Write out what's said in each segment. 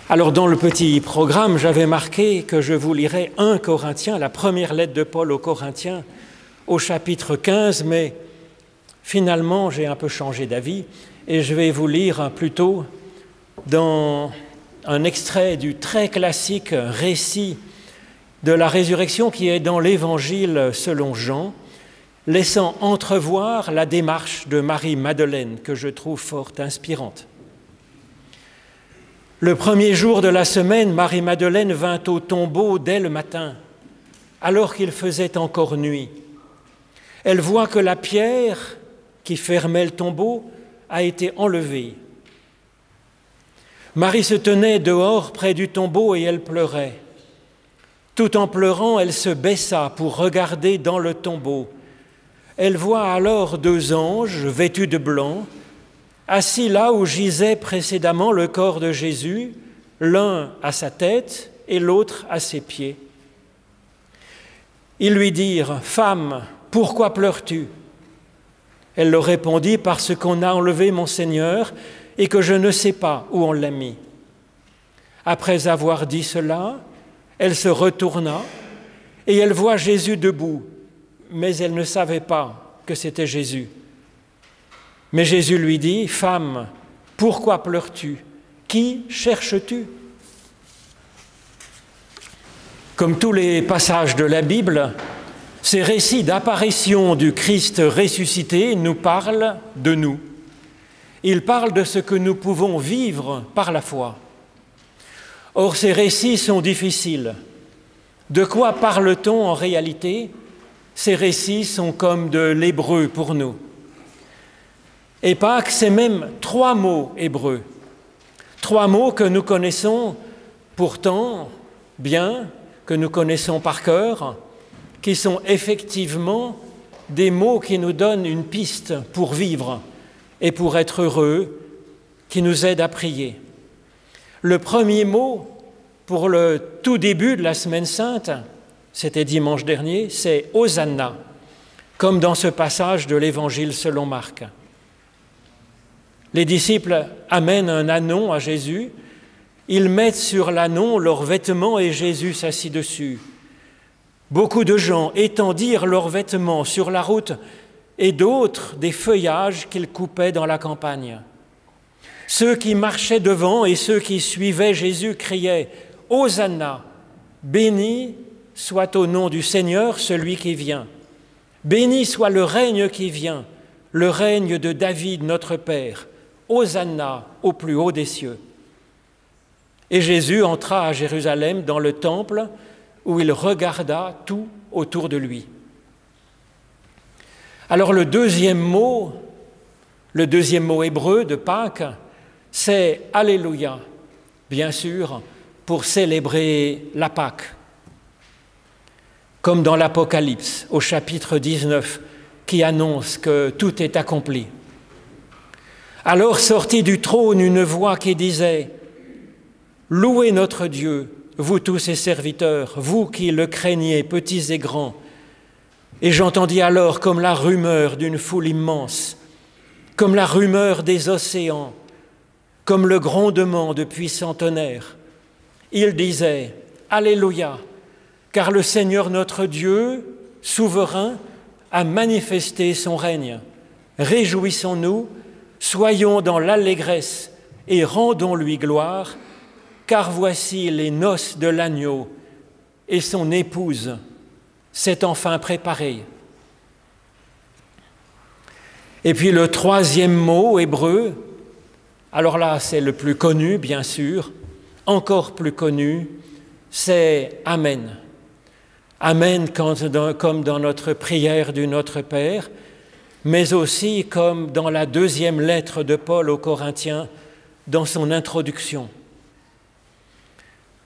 Alors dans le petit programme, j'avais marqué que je vous lirais 1 Corinthiens, la première lettre de Paul aux Corinthiens, au chapitre 15, mais finalement j'ai un peu changé d'avis et je vais vous lire plutôt dans un extrait du très classique récit de la résurrection qui est dans l'Évangile selon Jean, laissant entrevoir la démarche de Marie-Madeleine que je trouve fort inspirante. Le premier jour de la semaine, Marie-Madeleine vint au tombeau dès le matin, alors qu'il faisait encore nuit. Elle voit que la pierre qui fermait le tombeau a été enlevée. Marie se tenait dehors près du tombeau et elle pleurait. Tout en pleurant, elle se baissa pour regarder dans le tombeau. Elle voit alors 2 anges vêtus de blanc, assis là où gisait précédemment le corps de Jésus, l'un à sa tête et l'autre à ses pieds. Ils lui dirent « Femme, pourquoi pleures-tu » Elle leur répondit « Parce qu'on a enlevé mon Seigneur et que je ne sais pas où on l'a mis. » Après avoir dit cela, elle se retourna et elle voit Jésus debout, mais elle ne savait pas que c'était Jésus. Mais Jésus lui dit « Femme, pourquoi pleures-tu? Qui cherches-tu » Comme tous les passages de la Bible, ces récits d'apparition du Christ ressuscité nous parlent de nous. Ils parlent de ce que nous pouvons vivre par la foi. Or, ces récits sont difficiles. De quoi parle-t-on en réalité? Ces récits sont comme de l'hébreu pour nous. Et Pâques, c'est même 3 mots hébreux. 3 mots que nous connaissons pourtant bien, que nous connaissons par cœur, qui sont effectivement des mots qui nous donnent une piste pour vivre et pour être heureux, qui nous aident à prier. Le premier mot, pour le tout début de la Semaine Sainte, c'était dimanche dernier, c'est « Hosanna », comme dans ce passage de l'Évangile selon Marc. Les disciples amènent un ânon à Jésus, ils mettent sur l'ânon leurs vêtements et Jésus s'assit dessus. Beaucoup de gens étendirent leurs vêtements sur la route et d'autres des feuillages qu'ils coupaient dans la campagne. Ceux qui marchaient devant et ceux qui suivaient Jésus criaient « Hosanna, béni soit au nom du Seigneur celui qui vient. Béni soit le règne qui vient, le règne de David notre Père. Hosanna au plus haut des cieux. » Et Jésus entra à Jérusalem dans le temple où il regarda tout autour de lui. Alors le deuxième mot hébreu de Pâques, c'est « Alléluia », bien sûr, pour célébrer la Pâque. Comme dans l'Apocalypse, au chapitre 19, qui annonce que tout est accompli. Alors sortit du trône une voix qui disait « Louez notre Dieu, vous tous ses serviteurs, vous qui le craignez, petits et grands. » Et j'entendis alors comme la rumeur d'une foule immense, comme la rumeur des océans, comme le grondement de puissants tonnerres. Il disait « Alléluia » car le Seigneur notre Dieu, souverain, a manifesté son règne. Réjouissons-nous, soyons dans l'allégresse et rendons-lui gloire, car voici les noces de l'agneau et son épouse s'est enfin préparée. Et puis le troisième mot hébreu, alors là c'est le plus connu bien sûr, encore plus connu, c'est « Amen ». Amen comme dans notre prière du Notre Père, mais aussi comme dans la deuxième lettre de Paul aux Corinthiens, dans son introduction.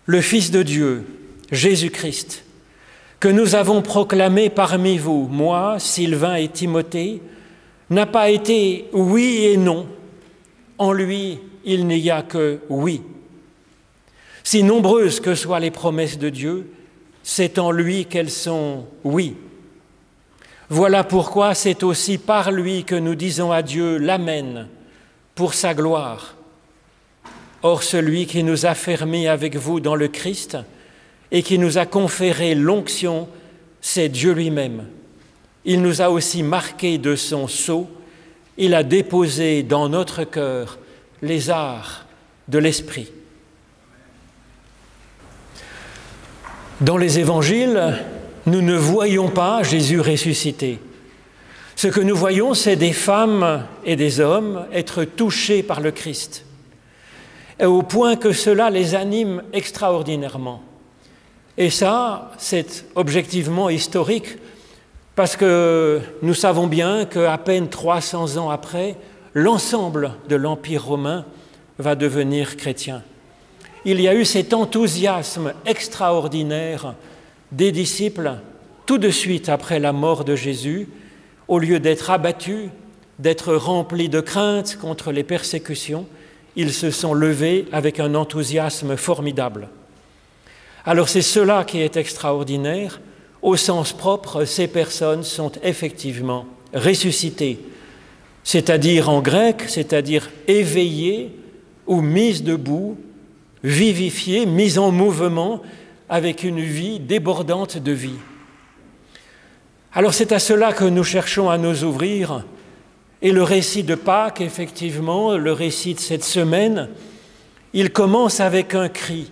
Le Fils de Dieu, Jésus-Christ, que nous avons proclamé parmi vous, moi, Sylvain et Timothée, n'a pas été oui et non. En lui, il n'y a que oui. Si nombreuses que soient les promesses de Dieu, c'est en lui qu'elles sont oui. Voilà pourquoi c'est aussi par lui que nous disons à Dieu l'Amen pour sa gloire. Or, celui qui nous a fermés avec vous dans le Christ et qui nous a conféré l'onction, c'est Dieu lui-même. Il nous a aussi marqués de son sceau. Il a déposé dans notre cœur les arts de l'Esprit. Dans les évangiles, nous ne voyons pas Jésus ressuscité. Ce que nous voyons, c'est des femmes et des hommes être touchés par le Christ, et au point que cela les anime extraordinairement. Et ça, c'est objectivement historique, parce que nous savons bien qu'à peine 300 ans après, l'ensemble de l'Empire romain va devenir chrétien. Il y a eu cet enthousiasme extraordinaire des disciples tout de suite après la mort de Jésus. Au lieu d'être abattus, d'être remplis de crainte contre les persécutions, ils se sont levés avec un enthousiasme formidable. Alors c'est cela qui est extraordinaire. Au sens propre, ces personnes sont effectivement ressuscitées, c'est-à-dire en grec, c'est-à-dire éveillées ou mises debout, vivifiées, mises en mouvement avec une vie débordante de vie. Alors c'est à cela que nous cherchons à nous ouvrir. Et le récit de Pâques, effectivement, le récit de cette semaine, il commence avec un cri.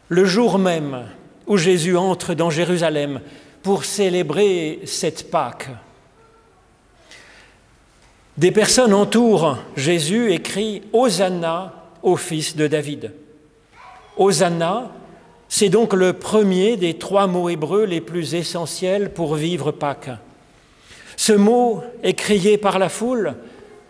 Le jour même où Jésus entre dans Jérusalem pour célébrer cette Pâques. Des personnes entourent Jésus et crient « Hosanna au fils de David ». Hosanna, c'est donc le premier des 3 mots hébreux les plus essentiels pour vivre Pâques. Ce mot est crié par la foule,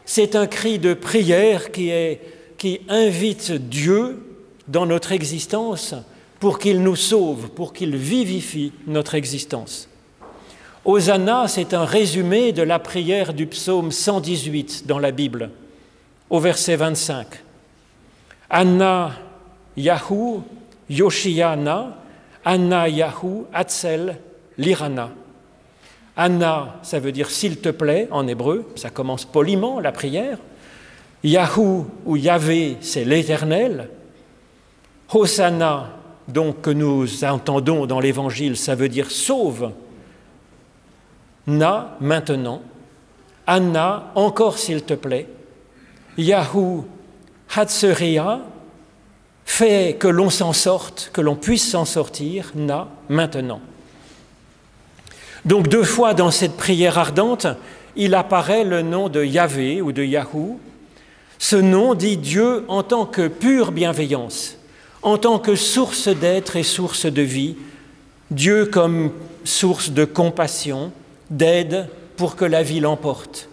c'est un cri de prière qui invite Dieu dans notre existence pour qu'il nous sauve, pour qu'il vivifie notre existence. Hosanna, c'est un résumé de la prière du psaume 118 dans la Bible, au verset 25. Anna Yahu Yoshiana, Anna Yahu Atzel Lirana. Anna, ça veut dire « s'il te plaît » en hébreu, ça commence poliment la prière. Yahu ou Yahvé, c'est l'Éternel. Hosanna, donc que nous entendons dans l'Évangile, ça veut dire « sauve ». Na, maintenant. Anna, encore s'il te plaît. Yahu Hatseria, fais que l'on s'en sorte, que l'on puisse s'en sortir. Na, maintenant. Donc 2 fois dans cette prière ardente, il apparaît le nom de Yahvé ou de Yahou. Ce nom dit Dieu en tant que pure bienveillance, en tant que source d'être et source de vie, Dieu comme source de compassion, d'aide pour que la vie l'emporte.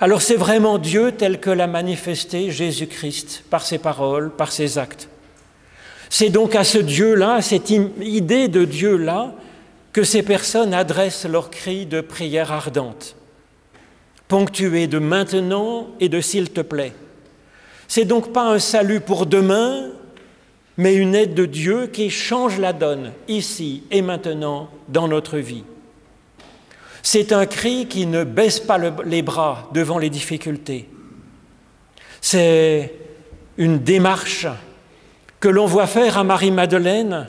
Alors c'est vraiment Dieu tel que l'a manifesté Jésus-Christ par ses paroles, par ses actes. C'est donc à ce Dieu-là, à cette idée de Dieu-là, que ces personnes adressent leurs cris de prière ardente, ponctués de maintenant et de s'il te plaît. C'est donc pas un salut pour demain, mais une aide de Dieu qui change la donne, ici et maintenant, dans notre vie. C'est un cri qui ne baisse pas les bras devant les difficultés. C'est une démarche que l'on voit faire à Marie-Madeleine.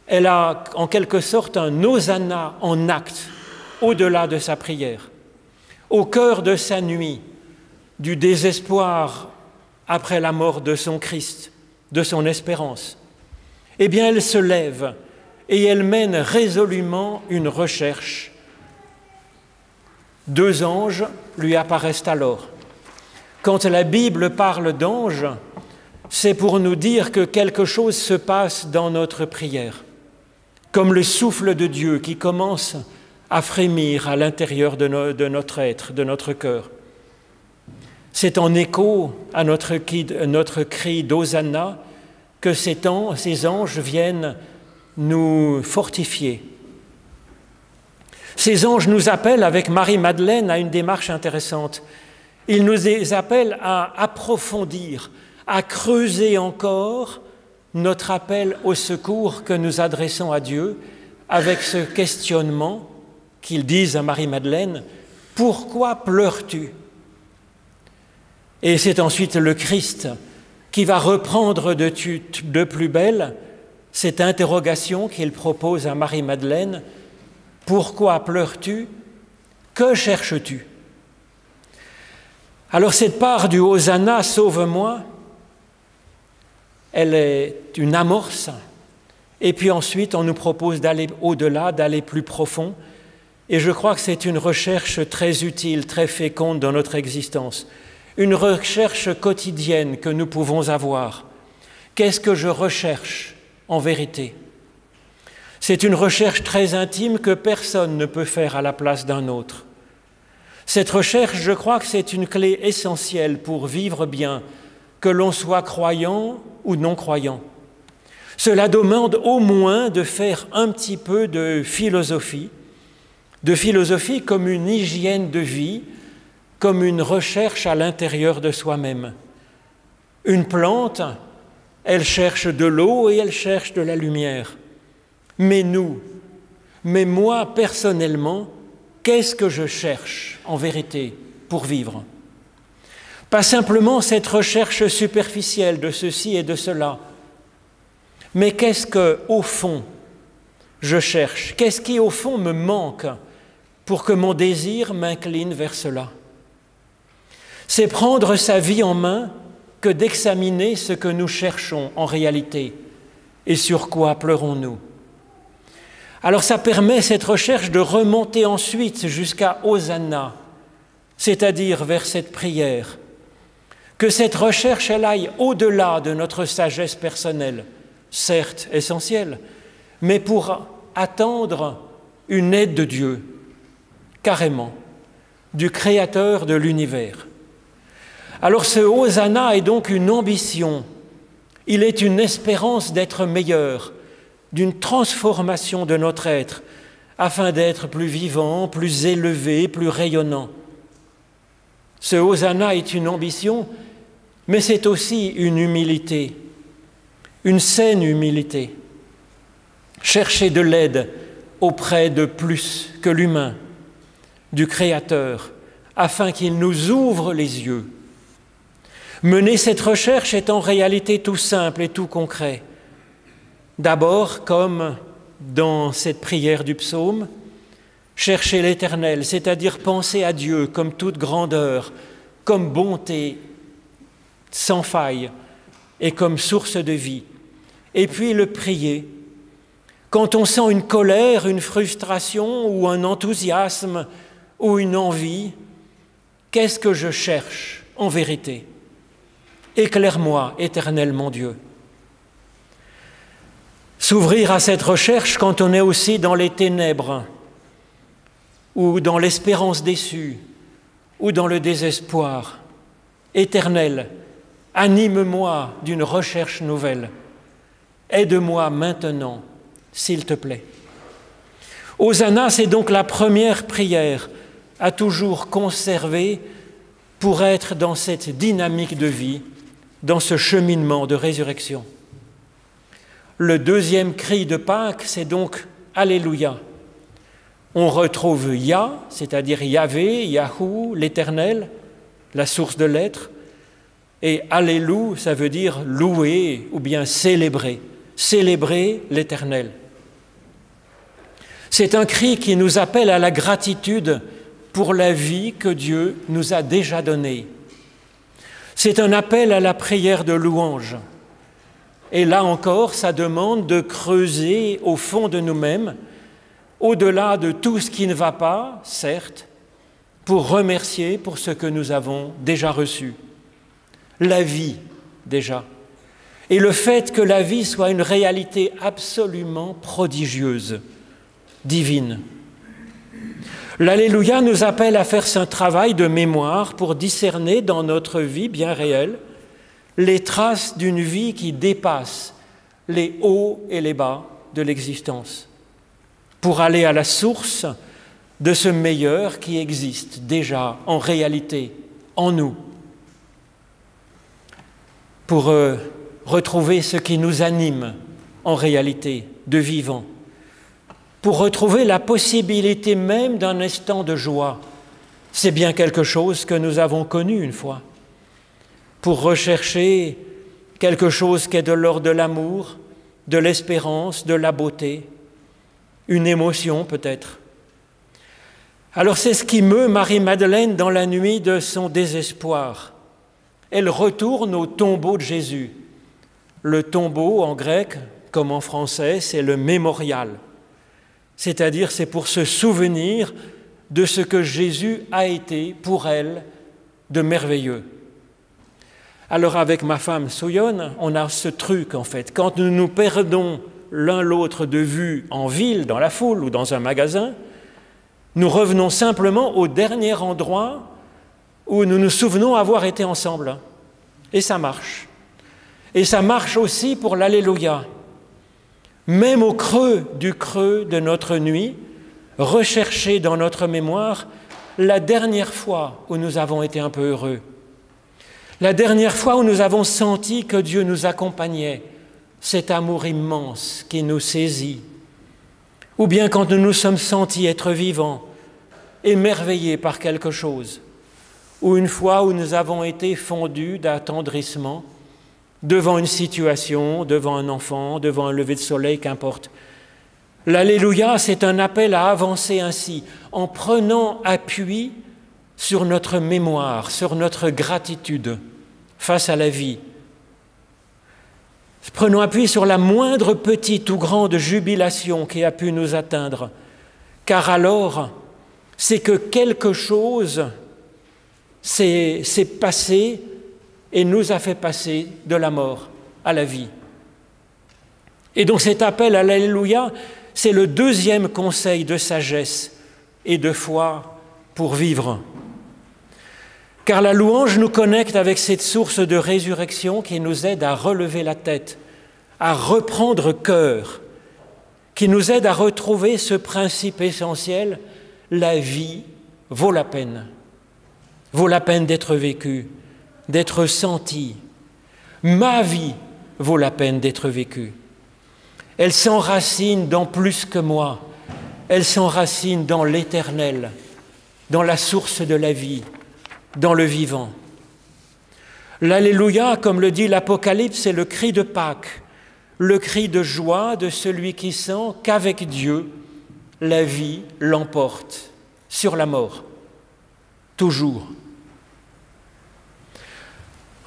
Elle a en quelque sorte un hosanna en acte, au-delà de sa prière. Au cœur de sa nuit, du désespoir après la mort de son Christ, de son espérance, eh bien elle se lève et elle mène résolument une recherche. 2 anges lui apparaissent alors. Quand la Bible parle d'anges, c'est pour nous dire que quelque chose se passe dans notre prière, comme le souffle de Dieu qui commence à frémir à l'intérieur de notre être, de notre cœur. C'est en écho à notre cri d'Hosanna que ces anges viennent nous fortifier. Ces anges nous appellent avec Marie-Madeleine à une démarche intéressante. Ils nous appellent à approfondir, à creuser encore notre appel au secours que nous adressons à Dieu avec ce questionnement qu'ils disent à Marie-Madeleine « Pourquoi pleures-tu » Et c'est ensuite le Christ qui va reprendre de plus belle cette interrogation qu'il propose à Marie-Madeleine. « Pourquoi pleures-tu? Que cherches-tu » Alors cette part du Hosanna, sauve-moi, elle est une amorce, et puis ensuite on nous propose d'aller au-delà, d'aller plus profond, et je crois que c'est une recherche très utile, très féconde dans notre existence, une recherche quotidienne que nous pouvons avoir. Qu'est-ce que je recherche en vérité? C'est une recherche très intime que personne ne peut faire à la place d'un autre. Cette recherche, je crois que c'est une clé essentielle pour vivre bien, que l'on soit croyant ou non croyant. Cela demande au moins de faire un petit peu de philosophie comme une hygiène de vie, comme une recherche à l'intérieur de soi-même. Une plante, elle cherche de l'eau et elle cherche de la lumière. Mais moi personnellement, qu'est-ce que je cherche en vérité pour vivre? Pas simplement cette recherche superficielle de ceci et de cela, mais qu'est-ce que, au fond, je cherche? Qu'est-ce qui, au fond, me manque pour que mon désir m'incline vers cela? C'est prendre sa vie en main que d'examiner ce que nous cherchons en réalité et sur quoi pleurons-nous. Alors ça permet, cette recherche, de remonter ensuite jusqu'à Hosanna, c'est-à-dire vers cette prière. Que cette recherche, elle aille au-delà de notre sagesse personnelle, certes essentielle, mais pour attendre une aide de Dieu, carrément, du Créateur de l'univers. Alors ce Hosanna est donc une ambition, il est une espérance d'être meilleur, d'une transformation de notre être, afin d'être plus vivant, plus élevé, plus rayonnant. Ce Hosanna est une ambition, mais c'est aussi une humilité, une saine humilité. Chercher de l'aide auprès de plus que l'humain, du Créateur, afin qu'il nous ouvre les yeux. Mener cette recherche est en réalité tout simple et tout concret. D'abord, comme dans cette prière du psaume, chercher l'Éternel, c'est-à-dire penser à Dieu comme toute grandeur, comme bonté sans faille et comme source de vie. Et puis le prier. Quand on sent une colère, une frustration ou un enthousiasme ou une envie, qu'est-ce que je cherche en vérité? Éclaire-moi, Éternel mon Dieu. S'ouvrir à cette recherche quand on est aussi dans les ténèbres, ou dans l'espérance déçue, ou dans le désespoir. Éternel, anime-moi d'une recherche nouvelle. Aide-moi maintenant, s'il te plaît. Hosanna, c'est donc la première prière à toujours conserver pour être dans cette dynamique de vie, dans ce cheminement de résurrection. Le deuxième cri de Pâques, c'est donc « Alléluia ». On retrouve Yah, c'est-à-dire Yahvé, Yahou, l'Éternel, la source de l'être, et « Alléluia », ça veut dire « louer » ou bien « célébrer », célébrer l'Éternel. C'est un cri qui nous appelle à la gratitude pour la vie que Dieu nous a déjà donnée. C'est un appel à la prière de louange. Et là encore, ça demande de creuser au fond de nous-mêmes, au-delà de tout ce qui ne va pas, certes, pour remercier pour ce que nous avons déjà reçu. La vie, déjà. Et le fait que la vie soit une réalité absolument prodigieuse, divine. L'Alléluia nous appelle à faire ce travail de mémoire pour discerner dans notre vie bien réelle les traces d'une vie qui dépasse les hauts et les bas de l'existence, pour aller à la source de ce meilleur qui existe déjà en réalité, en nous, pour retrouver ce qui nous anime en réalité de vivant, pour retrouver la possibilité même d'un instant de joie. C'est bien quelque chose que nous avons connu une fois. Pour rechercher quelque chose qui est de l'ordre de l'amour, de l'espérance, de la beauté, une émotion peut-être. Alors c'est ce qui meut Marie-Madeleine dans la nuit de son désespoir. Elle retourne au tombeau de Jésus. Le tombeau en grec, comme en français, c'est le mémorial. C'est-à-dire c'est pour se souvenir de ce que Jésus a été pour elle de merveilleux. Alors avec ma femme Soyonne, on a ce truc en fait. Quand nous nous perdons l'un l'autre de vue en ville, dans la foule ou dans un magasin, nous revenons simplement au dernier endroit où nous nous souvenons avoir été ensemble. Et ça marche. Et ça marche aussi pour l'Alléluia. Même au creux de notre nuit, rechercher dans notre mémoire la dernière fois où nous avons été un peu heureux. La dernière fois où nous avons senti que Dieu nous accompagnait, cet amour immense qui nous saisit. Ou bien quand nous nous sommes sentis être vivants, émerveillés par quelque chose. Ou une fois où nous avons été fondus d'attendrissement devant une situation, devant un enfant, devant un lever de soleil, qu'importe. L'Alléluia, c'est un appel à avancer ainsi, en prenant appui sur notre mémoire, sur notre gratitude face à la vie. Prenons appui sur la moindre petite ou grande jubilation qui a pu nous atteindre, car alors, c'est que quelque chose s'est passé et nous a fait passer de la mort à la vie. Et donc cet appel à l'Alléluia, c'est le deuxième conseil de sagesse et de foi pour vivre. Car la louange nous connecte avec cette source de résurrection qui nous aide à relever la tête, à reprendre cœur, qui nous aide à retrouver ce principe essentiel: la vie vaut la peine d'être vécue, d'être sentie. Ma vie vaut la peine d'être vécue. Elle s'enracine dans plus que moi, elle s'enracine dans l'éternel, dans la source de la vie, dans le vivant. L'Alléluia, comme le dit l'Apocalypse, c'est le cri de Pâques, le cri de joie de celui qui sent qu'avec Dieu, la vie l'emporte sur la mort, toujours.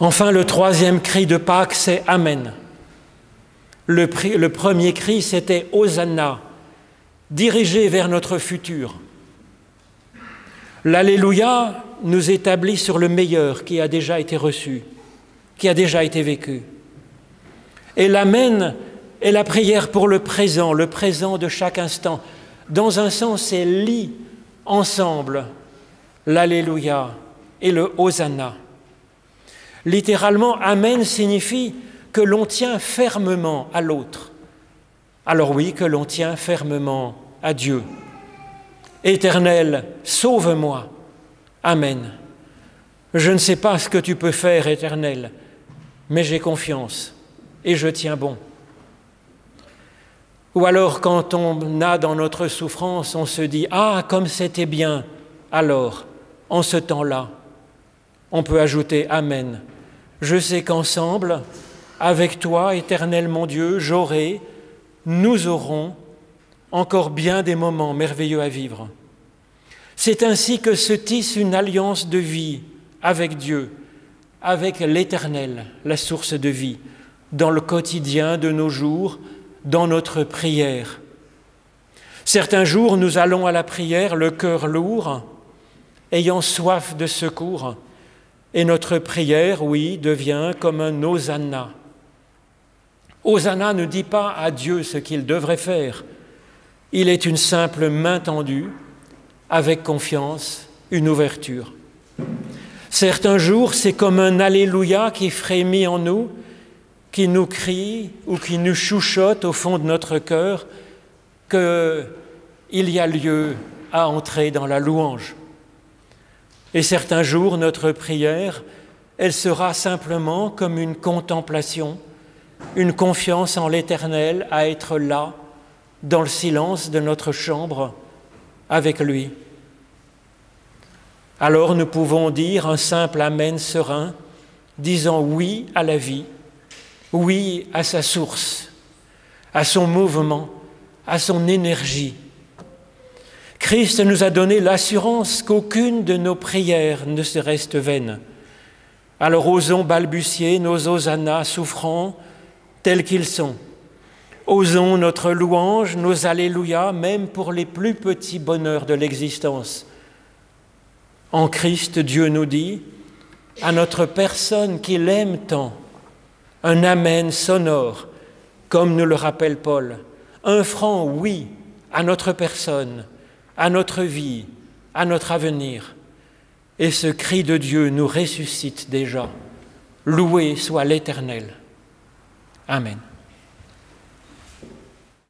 Enfin, le troisième cri de Pâques, c'est Amen. Le premier cri, c'était Hosanna, dirigé vers notre futur. L'Alléluia nous établit sur le meilleur qui a déjà été reçu, qui a déjà été vécu. Et l'Amen est la prière pour le présent de chaque instant. Dans un sens, c'est lie ensemble l'Alléluia et le Hosanna. Littéralement, Amen signifie que l'on tient fermement à l'autre. Alors oui, que l'on tient fermement à Dieu. Éternel, sauve-moi. Amen. Je ne sais pas ce que tu peux faire, Éternel, mais j'ai confiance et je tiens bon. Ou alors, quand on a dans notre souffrance, on se dit « Ah, comme c'était bien !» Alors, en ce temps-là, on peut ajouter « Amen ». Je sais qu'ensemble, avec toi, Éternel mon Dieu, nous aurons encore bien des moments merveilleux à vivre. C'est ainsi que se tisse une alliance de vie avec Dieu, avec l'Éternel, la source de vie, dans le quotidien de nos jours, dans notre prière. Certains jours, nous allons à la prière, le cœur lourd, ayant soif de secours, et notre prière, oui, devient comme un Hosanna. Hosanna ne dit pas à Dieu ce qu'il devrait faire. Il est une simple main tendue, avec confiance, une ouverture. Certains jours, c'est comme un Alléluia qui frémit en nous, qui nous crie ou qui nous chuchote au fond de notre cœur qu'il y a lieu à entrer dans la louange. Et certains jours, notre prière, elle sera simplement comme une contemplation, une confiance en l'Éternel à être là, dans le silence de notre chambre, avec lui. Alors nous pouvons dire un simple Amen serein, disant oui à la vie, oui à sa source, à son mouvement, à son énergie. Christ nous a donné l'assurance qu'aucune de nos prières ne se reste vaine. Alors osons balbutier nos hosannas souffrants tels qu'ils sont. Osons notre louange, nos alléluia, même pour les plus petits bonheurs de l'existence. En Christ, Dieu nous dit, à notre personne qu'il aime tant, un amen sonore, comme nous le rappelle Paul, un franc oui à notre personne, à notre vie, à notre avenir. Et ce cri de Dieu nous ressuscite déjà. Loué soit l'Éternel. Amen.